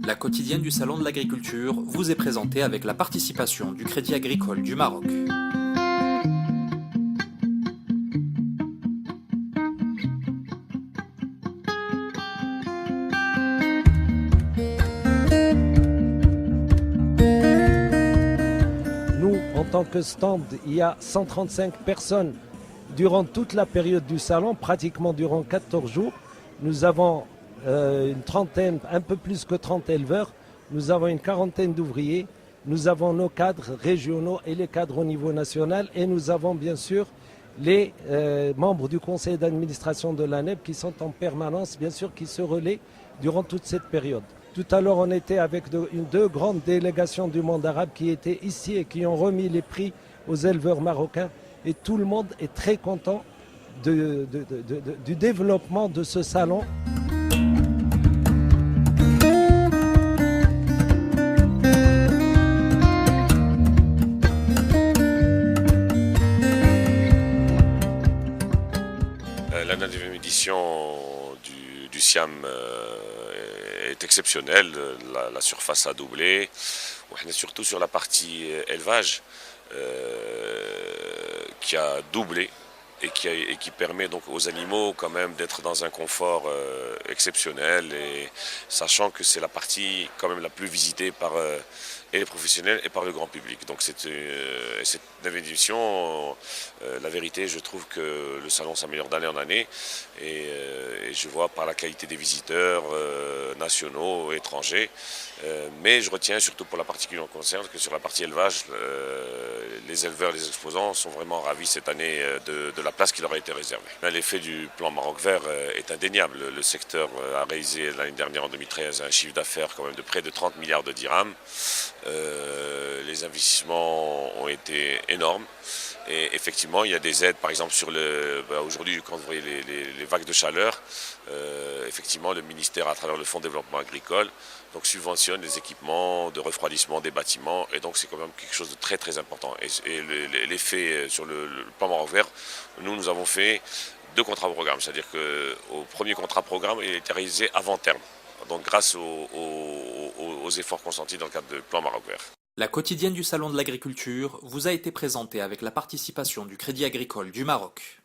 La quotidienne du Salon de l'Agriculture vous est présentée avec la participation du Crédit Agricole du Maroc. Nous, en tant que stand, il y a 135 personnes durant toute la période du salon, pratiquement durant 14 jours. Nous avons une trentaine, un peu plus que 30 éleveurs. Nous avons une quarantaine d'ouvriers. Nous avons nos cadres régionaux et les cadres au niveau national. Et nous avons bien sûr les membres du conseil d'administration de l'ANEB qui sont en permanence, bien sûr, qui se relaient durant toute cette période. Tout à l'heure, on était avec deux grandes délégations du monde arabe qui étaient ici et qui ont remis les prix aux éleveurs marocains. Et tout le monde est très content du développement de ce salon. La 9e édition du SIAM est exceptionnelle, la surface a doublé. On est surtout sur la partie élevage qui a doublé et qui permet donc aux animaux quand même d'être dans un confort exceptionnel, et sachant que c'est la partie quand même la plus visitée par et les professionnels et par le grand public. Donc cette 9e édition, la vérité, je trouve que le salon s'améliore d'année en année, et je vois par la qualité des visiteurs nationaux, étrangers, mais je retiens surtout pour la partie qui nous concerne que sur la partie élevage, les éleveurs, les exposants sont vraiment ravis cette année de la place qui leur a été réservée. L'effet du plan Maroc Vert est indéniable. Le secteur a réalisé l'année dernière, en 2013, un chiffre d'affaires quand même de près de 30 milliards de dirhams. Les investissements ont été énormes. Et effectivement, il y a des aides, par exemple, aujourd'hui, quand vous voyez les vagues de chaleur, effectivement, le ministère, à travers le Fonds de développement agricole, donc subventionne les équipements de refroidissement des bâtiments, et donc c'est quand même quelque chose de très très important. Et l'effet sur le plan Maroc Vert, nous avons fait 2 contrats programmes, c'est-à-dire qu'au premier contrat programme, il a été réalisé avant terme, donc grâce aux efforts consentis dans le cadre du plan Maroc Vert. La quotidienne du Salon de l'Agriculture vous a été présentée avec la participation du Crédit Agricole du Maroc.